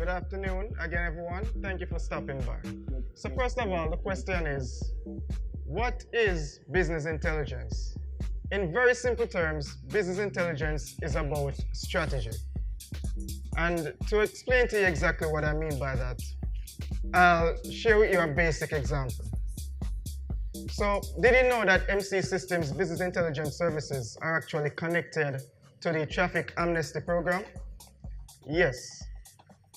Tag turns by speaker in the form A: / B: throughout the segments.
A: Good afternoon again, everyone. Thank you for stopping by. So first of all, the question is, what is business intelligence? In very simple terms, business intelligence is about strategy. And to explain to you exactly what I mean by that, I'll share with you a basic example. So, did you know that MC Systems business intelligence services are actually connected to the traffic amnesty program? Yes.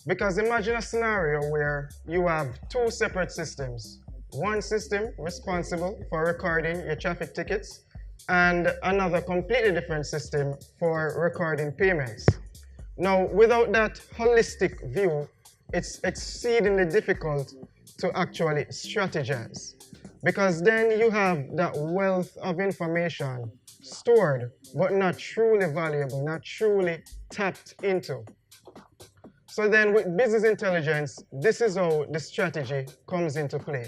A: Because imagine a scenario where you have two separate systems. One system responsible for recording your traffic tickets and another completely different system for recording payments. Now, without that holistic view, it's exceedingly difficult to actually strategize. Because then you have that wealth of information stored, but not truly valuable, not truly tapped into. So then with business intelligence, this is how the strategy comes into play.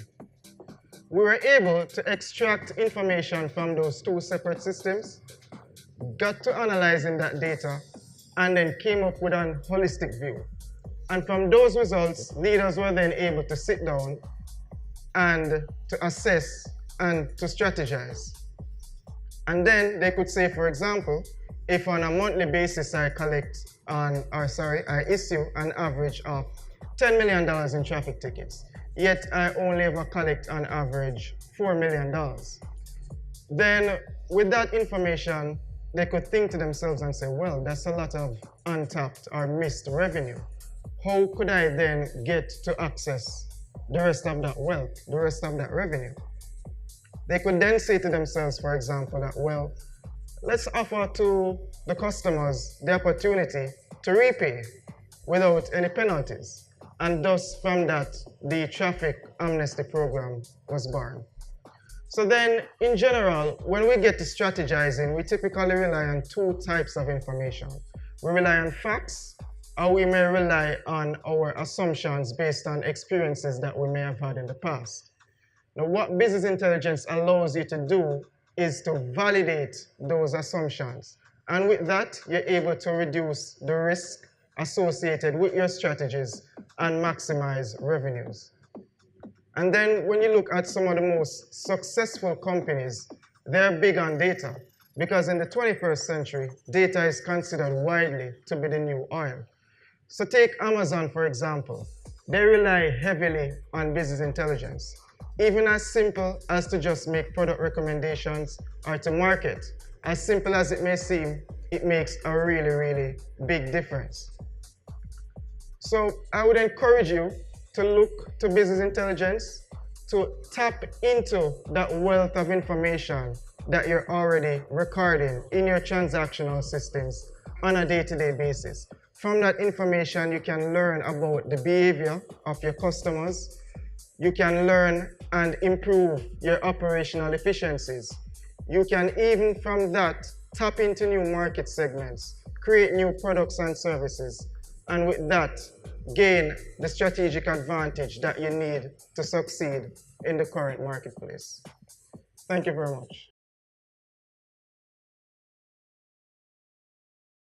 A: We were able to extract information from those two separate systems, got to analyzing that data, and then came up with an holistic view. And from those results, leaders were then able to sit down and to assess and to strategize. And then they could say, for example, if on a monthly basis I issue an average of $10 million in traffic tickets, yet I only ever collect on average $4 million. Then with that information, they could think to themselves and say, well, that's a lot of untapped or missed revenue. How could I then get to access the rest of that wealth, the rest of that revenue? They could then say to themselves, for example, that, well, let's offer to the customers the opportunity to repay without any penalties. And thus, from that, the traffic amnesty program was born. So then, in general, when we get to strategizing, we typically rely on two types of information. We rely on facts, or we may rely on our assumptions based on experiences that we may have had in the past. Now, what business intelligence allows you to do is to validate those assumptions. And with that, you're able to reduce the risk associated with your strategies and maximize revenues. And then when you look at some of the most successful companies, they're big on data. Because in the 21st century, data is considered widely to be the new oil. So take Amazon, for example. They rely heavily on business intelligence. Even as simple as to just make product recommendations or to market. As simple as it may seem, it makes a really, really big difference. So I would encourage you to look to business intelligence to tap into that wealth of information that you're already recording in your transactional systems on a day-to-day basis. From that information, you can learn about the behavior of your customers. You can learn and improve your operational efficiencies. You can even from that tap into new market segments, create new products and services, and with that, gain the strategic advantage that you need to succeed in the current marketplace. Thank you very much.